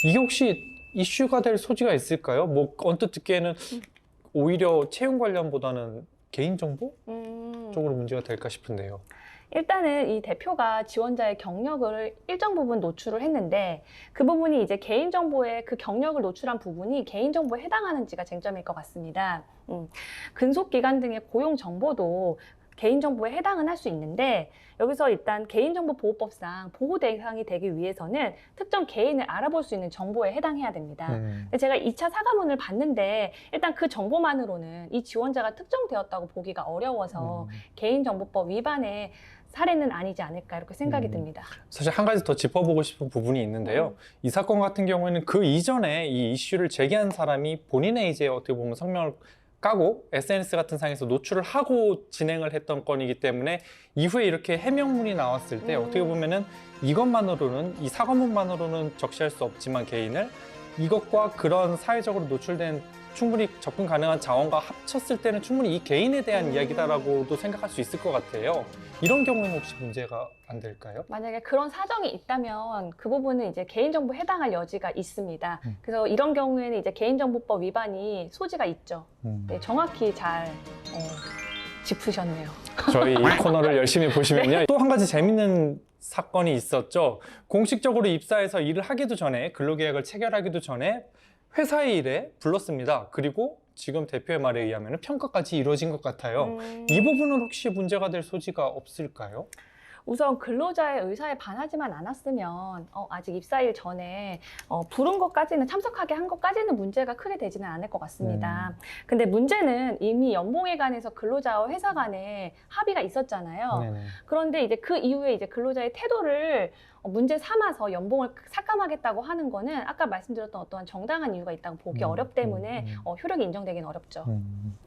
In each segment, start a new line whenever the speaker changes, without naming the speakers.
이게 혹시 이슈가 될 소지가 있을까요? 뭐 언뜻 듣기에는 오히려 채용 관련보다는 개인정보 쪽으로 문제가 될까 싶은데요.
일단은 이 대표가 지원자의 경력을 일정 부분 노출을 했는데 그 부분이 이제 개인정보에 그 경력을 노출한 부분이 개인정보에 해당하는지가 쟁점일 것 같습니다. 근속기간 등의 고용정보도 개인정보에 해당은 할 수 있는데 여기서 일단 개인정보보호법상 보호 대상이 되기 위해서는 특정 개인을 알아볼 수 있는 정보에 해당해야 됩니다. 근데 제가 2차 사과문을 봤는데 일단 그 정보만으로는 이 지원자가 특정되었다고 보기가 어려워서 개인정보법 위반의 사례는 아니지 않을까 이렇게 생각이 듭니다.
사실 한 가지 더 짚어보고 싶은 부분이 있는데요. 이 사건 같은 경우에는 그 이전에 이 이슈를 제기한 사람이 본인의 이제 어떻게 보면 성명을 까고 SNS 같은 상에서 노출을 하고 진행을 했던 건이기 때문에 이후에 이렇게 해명문이 나왔을 때 어떻게 보면은 이것만으로는, 이 사과문만으로는 적시할 수 없지만 개인을 이것과 그런 사회적으로 노출된 충분히 접근 가능한 자원과 합쳤을 때는 충분히 이 개인에 대한 이야기다라고도 생각할 수 있을 것 같아요. 이런 경우에는 혹시 문제가 안 될까요?
만약에 그런 사정이 있다면 그 부분은 이제 개인정보에 해당할 여지가 있습니다. 그래서 이런 경우에는 이제 개인정보법 위반이 소지가 있죠. 네, 정확히 잘 짚으셨네요.
저희 이 코너를 열심히 보시면요. 또 한 가지 재밌는 사건이 있었죠. 공식적으로 입사해서 일을 하기도 전에, 근로계약을 체결하기도 전에 회사의 일에 불렀습니다. 그리고 지금 대표의 말에 의하면 평가까지 이루어진 것 같아요. 이 부분은 혹시 문제가 될 소지가 없을까요?
우선 근로자의 의사에 반하지만 않았으면 아직 입사일 전에 부른 것까지는 참석하게 한 것까지는 문제가 크게 되지는 않을 것 같습니다. 근데 문제는 이미 연봉에 관해서 근로자와 회사 간에 합의가 있었잖아요.
네네.
그런데 이제 그 이후에 이제 근로자의 태도를 문제 삼아서 연봉을 삭감하겠다고 하는 거는 아까 말씀드렸던 어떠한 정당한 이유가 있다고 보기 어렵기 때문에 효력이 인정되기는 어렵죠.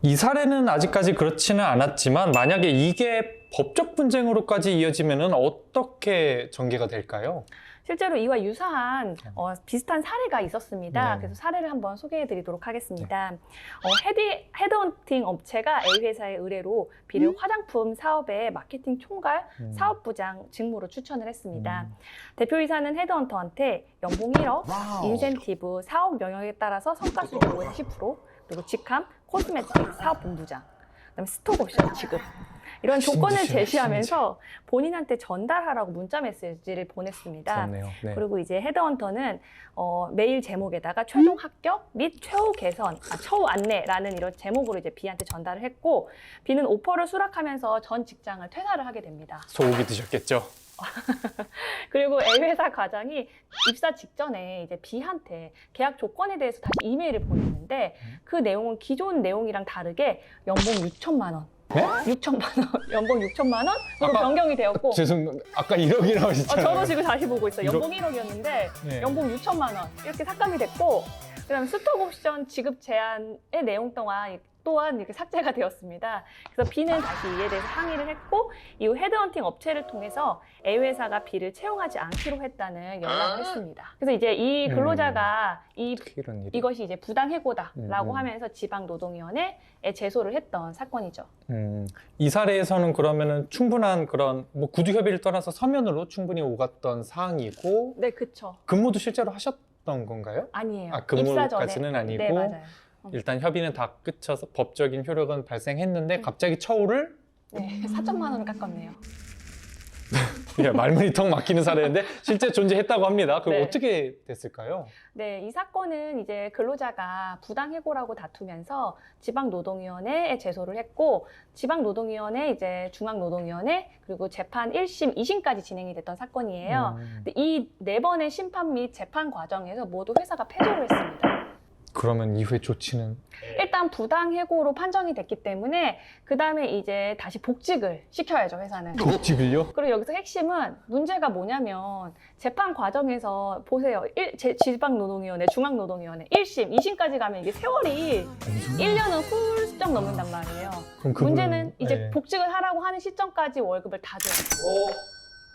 이 사례는 아직까지 그렇지는 않았지만 만약에 이게 법적 분쟁으로까지 이어지면은 어떻게 전개가 될까요?
실제로 이와 유사한 비슷한 사례가 있었습니다.
네.
그래서 사례를 한번 소개해 드리도록 하겠습니다. 헤드헌팅 업체가 A 회사의 의뢰로 B를 화장품 사업의 마케팅 총괄 사업부장 직무로 추천을 했습니다. 대표이사는 헤드헌터한테 연봉 1억, 인센티브, 사업 영역에 따라서 성과 수익 5에서 10%, 그리고 직함, 코스메틱 사업본부장, 그다음에 스톡옵션 지급 이런 조건을 제시하면서 본인한테 전달하라고 문자 메시지를 보냈습니다.
좋네요. 네.
그리고 이제 헤드헌터는 메일 제목에다가 최종 합격 및 최후 개선, 처우 안내라는 이런 제목으로 이제 B한테 전달을 했고 B는 오퍼를 수락하면서 전 직장을 퇴사를 하게 됩니다.
소고기 드셨겠죠?
그리고 A 회사 과장이 입사 직전에 이제 B한테 계약 조건에 대해서 다시 이메일을 보냈는데 그 내용은 기존 내용이랑 다르게 연봉 6천만 원.
네?
6천만 원, 연봉 6천만 원으로 변경이 되었고
아까 1억이라고 하셨잖아요.
저도 지금 다시 보고 있어요. 연봉 1억이었는데
네.
연봉 6천만 원 이렇게 삭감이 됐고 그다음에 스톡옵션 지급 제한의 내용 또한 이렇게 삭제가 되었습니다. 그래서 B는 다시 이에 대해서 항의를 했고 이후 헤드헌팅 업체를 통해서 A 회사가 B를 채용하지 않기로 했다는 연락을 했습니다. 그래서 이제 이 근로자가
이런 일이.
이것이 이제 부당해고다라고 하면서 지방노동위원회에 제소를 했던 사건이죠.
이 사례에서는 그러면은 충분한 그런 뭐 구두 협의를 떠나서 서면으로 충분히 오갔던 사항이고
네, 그쵸.
근무도 실제로 하셨던 건가요?
아니에요.
근무까지는 아니고
네, 맞아요.
일단 협의는 다 끝쳐서 법적인 효력은 발생했는데 갑자기 처우를
네, 4천만 원을 깎았네요.
말문이 턱 막히는 사례인데 실제 존재했다고 합니다. 그럼
네.
어떻게 됐을까요?
네, 이 사건은 이제 근로자가 부당해고라고 다투면서 지방노동위원회에 제소를 했고 지방노동위원회, 이제 중앙노동위원회 그리고 재판 1심, 2심까지 진행이 됐던 사건이에요. 근데 이 4번의 심판 및 재판 과정에서 모두 회사가 패소를 했습니다.
그러면 이후에 조치는?
일단 부당해고로 판정이 됐기 때문에 그 다음에 이제 다시 복직을 시켜야죠, 회사는.
복직을요?
그리고 여기서 핵심은 문제가 뭐냐면 재판 과정에서 보세요. 지방노동위원회, 중앙노동위원회 1심, 2심까지 가면 이게 세월이 1년은 훌쩍 넘는단 말이에요.
그럼 그분은-
문제는 이제
네.
복직을 하라고 하는 시점까지 월급을 다 줘요.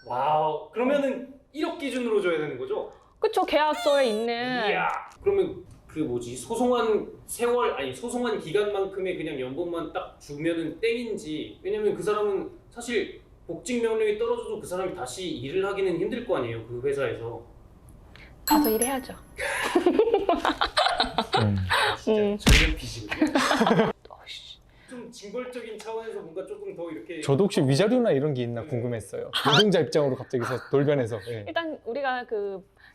와우. 그러면은 1억 기준으로 줘야 되는 거죠?
그쵸, 계약서에 있는.
이야. 그러면 그 뭐지 소송한 세월 아니 소송한 기간만큼의 그냥 연봉만 딱 주면은 땡인지 왜냐면 그 사람은 사실 복직 명령이 떨어져도 그 사람이 다시 일을 하기는 힘들 거 아니에요 그 회사에서.
가서 일해야죠.
진짜 전혀 비시거든요. 좀 징벌적인 차원에서 뭔가 조금 더 이렇게
저도 혹시 위자료나 이런 게 있나 궁금했어요. 노동자 입장으로 갑자기 돌변해서. 예.
일단 우리가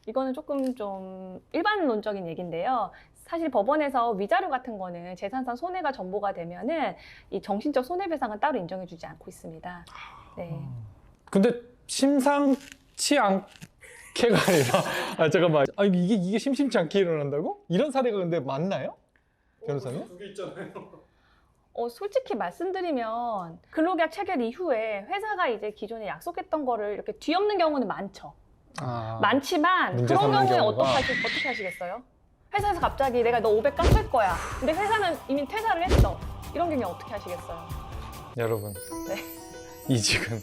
이거는 조금 좀 일반론적인 얘기인데요. 사실 법원에서 위자료 같은 거는 재산상 손해가 전보가 되면은 이 정신적 손해배상은 따로 인정해주지 않고 있습니다. 네.
근데 심상치 않게가 아니라 잠깐만. 이게 심심치 않게 일어난다고? 이런 사례가 근데 많나요? 변호사님?
두개 있잖아요.
솔직히 말씀드리면 근로계약 체결 이후에 회사가 이제 기존에 약속했던 거를 이렇게 뒤엎는 경우는 많죠. 많지만
문제
그런
삼는
경우에
경우가.
어떻게 하시겠어요? 회사에서 갑자기 내가 너 500 깎을 거야. 근데 회사는 이미 퇴사를 했어. 이런 경우에 어떻게 하시겠어요?
여러분,
네.
이직은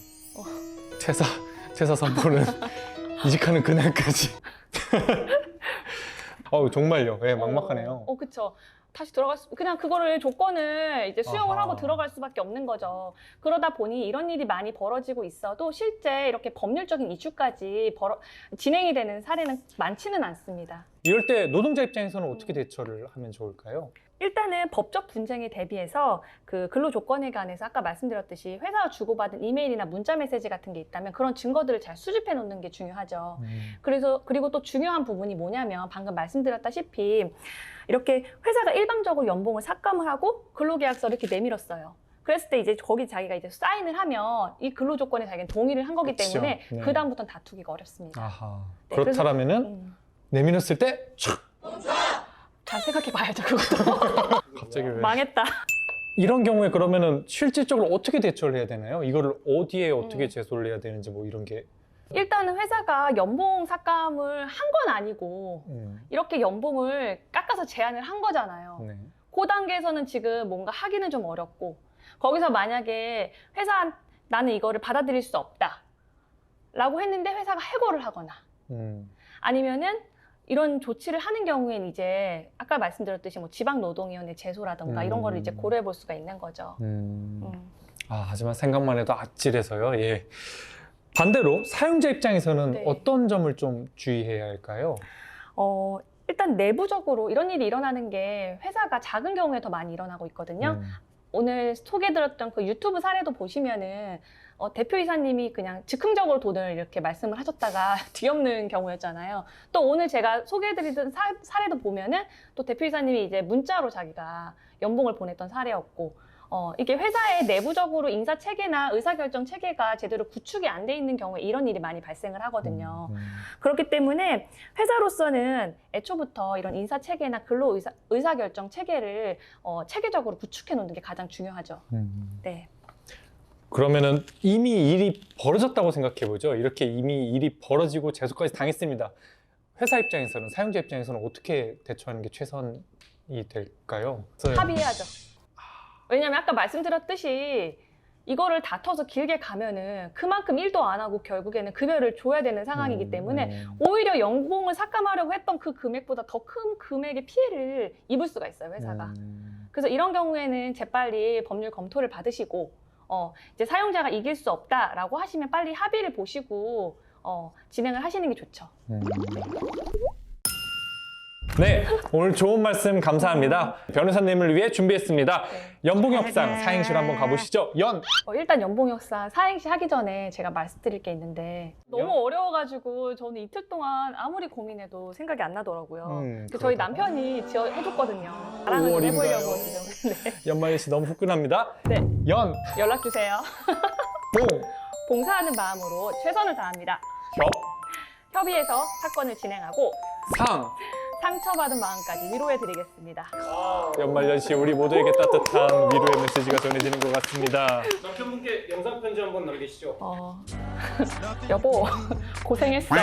퇴사 선포는 이직하는 그날까지. 정말요. 예, 막막하네요.
그쵸. 다시 그냥 그거를 조건을 이제 수용을
아하.
하고 들어갈 수밖에 없는 거죠. 그러다 보니 이런 일이 많이 벌어지고 있어도 실제 이렇게 법률적인 이슈까지 진행이 되는 사례는 많지는 않습니다.
이럴 때 노동자 입장에서는 어떻게 대처를 하면 좋을까요?
일단은 법적 분쟁에 대비해서 그 근로 조건에 관해서 아까 말씀드렸듯이 회사와 주고받은 이메일이나 문자 메시지 같은 게 있다면 그런 증거들을 잘 수집해 놓는 게 중요하죠. 그리고 또 중요한 부분이 뭐냐면 방금 말씀드렸다시피 이렇게 회사가 일방적으로 연봉을 삭감을 하고 근로계약서를 이렇게 내밀었어요. 그랬을 때 이제 거기 자기가 이제 사인을 하면 이 근로 조건에 자기는 동의를 한 거기
그쵸.
때문에
네.
그 다음부터는 다투기가 어렵습니다.
아하.
네,
그렇다면은 내밀었을 때
잘 생각해 봐야죠. 그것도.
갑자기 왜?
망했다.
이런 경우에 그러면은 실질적으로 어떻게 대처를 해야 되나요? 이거를 어디에 어떻게 제소를 해야 되는지 뭐 이런 게.
일단은 회사가 연봉 삭감을 한 건 아니고 이렇게 연봉을 깎아서 제한을 한 거잖아요.
네.
그 단계에서는 지금 뭔가 하기는 좀 어렵고 거기서 만약에 나는 이거를 받아들일 수 없다 라고 했는데 회사가 해고를 하거나 아니면은 이런 조치를 하는 경우에는 이제 아까 말씀드렸듯이 뭐 지방노동위원회 제소라든가 이런 거를 이제 고려해 볼 수가 있는 거죠.
하지만 생각만 해도 아찔해서요. 예. 반대로 사용자 입장에서는
네.
어떤 점을 좀 주의해야 할까요?
일단 내부적으로 이런 일이 일어나는 게 회사가 작은 경우에 더 많이 일어나고 있거든요. 오늘 소개드렸던 그 유튜브 사례도 보시면은 대표이사님이 그냥 즉흥적으로 돈을 이렇게 말씀을 하셨다가 뒤엎는 경우였잖아요. 또 오늘 제가 소개해드리던 사례도 보면은 또 대표이사님이 이제 문자로 자기가 연봉을 보냈던 사례였고 이게 회사의 내부적으로 인사 체계나 의사결정 체계가 제대로 구축이 안 돼 있는 경우에 이런 일이 많이 발생을 하거든요. 그렇기 때문에 회사로서는 애초부터 이런 인사 체계나 근로 의사결정 체계를 체계적으로 구축해 놓는 게 가장 중요하죠. 네.
그러면은 이미 일이 벌어졌다고 생각해 보죠. 이렇게 이미 일이 벌어지고 제소까지 당했습니다. 회사 입장에서는, 사용자 입장에서는 어떻게 대처하는 게 최선이 될까요?
합의해야죠. 왜냐면 아까 말씀드렸듯이 이거를 다퉈서 길게 가면은 그만큼 일도 안 하고 결국에는 급여를 줘야 되는 상황이기 때문에 오히려 연봉을 삭감하려고 했던 그 금액보다 더 큰 금액의 피해를 입을 수가 있어요, 회사가. 그래서 이런 경우에는 재빨리 법률 검토를 받으시고 이제 사용자가 이길 수 없다라고 하시면 빨리 합의를 보시고 진행을 하시는 게 좋죠.
네, 오늘 좋은 말씀 감사합니다. 변호사님을 위해 준비했습니다. 연봉 협상 사행시로 한번 가보시죠.
일단 연봉 협상 사행시 하기 전에 제가 말씀드릴 게 있는데 너무 어려워가지고 저는 이틀 동안 아무리 고민해도 생각이 안 나더라고요. 그래서 저희 남편이 해줬거든요. 자랑을 좀 해보려고 지금. 네.
연말연시 너무 후끈합니다.
네. 연락 주세요.
봉,
봉사하는 마음으로 최선을 다합니다. 협의해서 사건을 진행하고 상처받은 마음까지 위로해드리겠습니다.
연말연시 우리 모두에게 따뜻한 위로의 메시지가 전해지는 것 같습니다.
남편분께 영상 편지 한번 남기시죠.
여보 고생했어.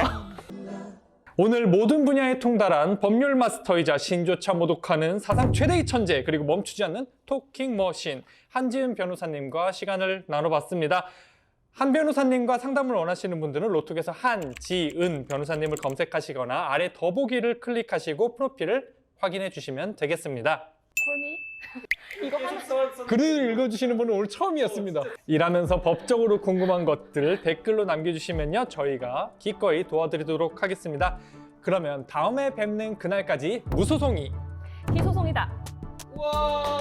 오늘 모든 분야에 통달한 법률 마스터이자 신조차 모독하는 사상 최대의 천재 그리고 멈추지 않는 토킹 머신 한지은 변호사님과 시간을 나눠봤습니다. 한 변호사님과 상담을 원하시는 분들은 로톡에서 한지은 변호사님을 검색하시거나 아래 더보기를 클릭하시고 프로필을 확인해 주시면 되겠습니다.
콜미? 이거 하나
글을 읽어주시는 분은 오늘 처음이었습니다. 일하면서 법적으로 궁금한 것들을 댓글로 남겨주시면요 저희가 기꺼이 도와드리도록 하겠습니다. 그러면 다음에 뵙는 그날까지 무소송이
비소송이다.
와.